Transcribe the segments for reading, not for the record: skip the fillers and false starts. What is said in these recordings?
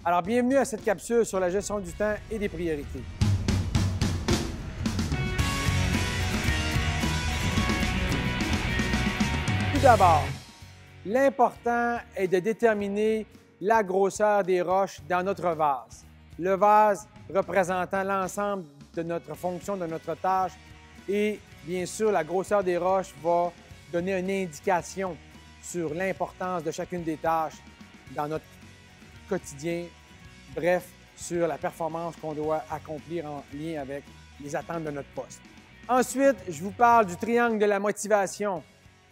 Alors, bienvenue à cette capsule sur la gestion du temps et des priorités. Tout d'abord, l'important est de déterminer la grosseur des roches dans notre vase. Le vase représentant l'ensemble de notre fonction, de notre tâche et bien sûr, la grosseur des roches va donner une indication sur l'importance de chacune des tâches dans notre quotidien, bref, sur la performance qu'on doit accomplir en lien avec les attentes de notre poste. Ensuite, je vous parle du triangle de la motivation.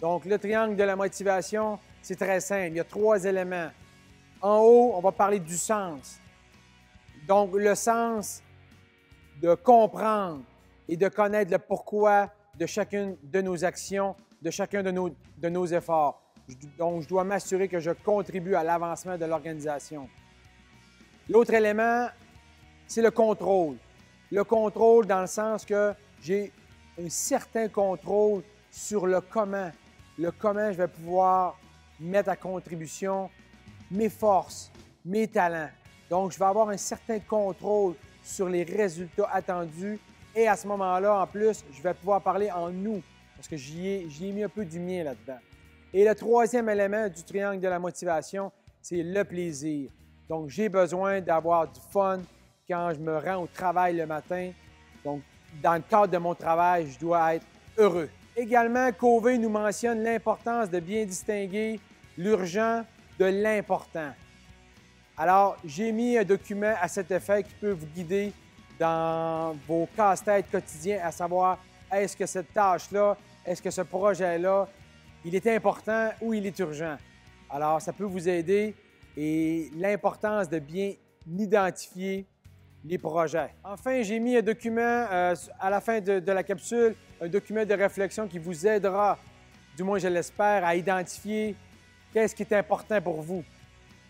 Donc, le triangle de la motivation, c'est très simple. Il y a 3 éléments. En haut, on va parler du sens. Donc, le sens de comprendre et de connaître le pourquoi de chacune de nos actions, de chacun de nos efforts. Donc, je dois m'assurer que je contribue à l'avancement de l'organisation. L'autre élément, c'est le contrôle. Le contrôle dans le sens que j'ai un certain contrôle sur le comment. Le comment je vais pouvoir mettre à contribution mes forces, mes talents. Donc, je vais avoir un certain contrôle sur les résultats attendus. Et à ce moment-là, en plus, je vais pouvoir parler en nous, parce que j'y ai mis un peu du mien là-dedans. Et le troisième élément du triangle de la motivation, c'est le plaisir. Donc, j'ai besoin d'avoir du fun quand je me rends au travail le matin. Donc, dans le cadre de mon travail, je dois être heureux. Également, Covey nous mentionne l'importance de bien distinguer l'urgent de l'important. Alors, j'ai mis un document à cet effet qui peut vous guider dans vos casse-têtes quotidiens, à savoir, est-ce que cette tâche-là, est-ce que ce projet-là, il est important ou il est urgent? Alors, ça peut vous aider et l'importance de bien identifier les projets. Enfin, j'ai mis un document à la fin de la capsule, un document de réflexion qui vous aidera, du moins je l'espère, à identifier qu'est-ce qui est important pour vous.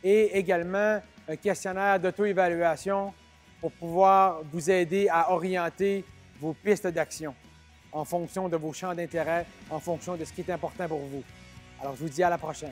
Et également un questionnaire d'auto-évaluation pour pouvoir vous aider à orienter vos pistes d'action en fonction de vos champs d'intérêt, en fonction de ce qui est important pour vous. Alors, je vous dis à la prochaine.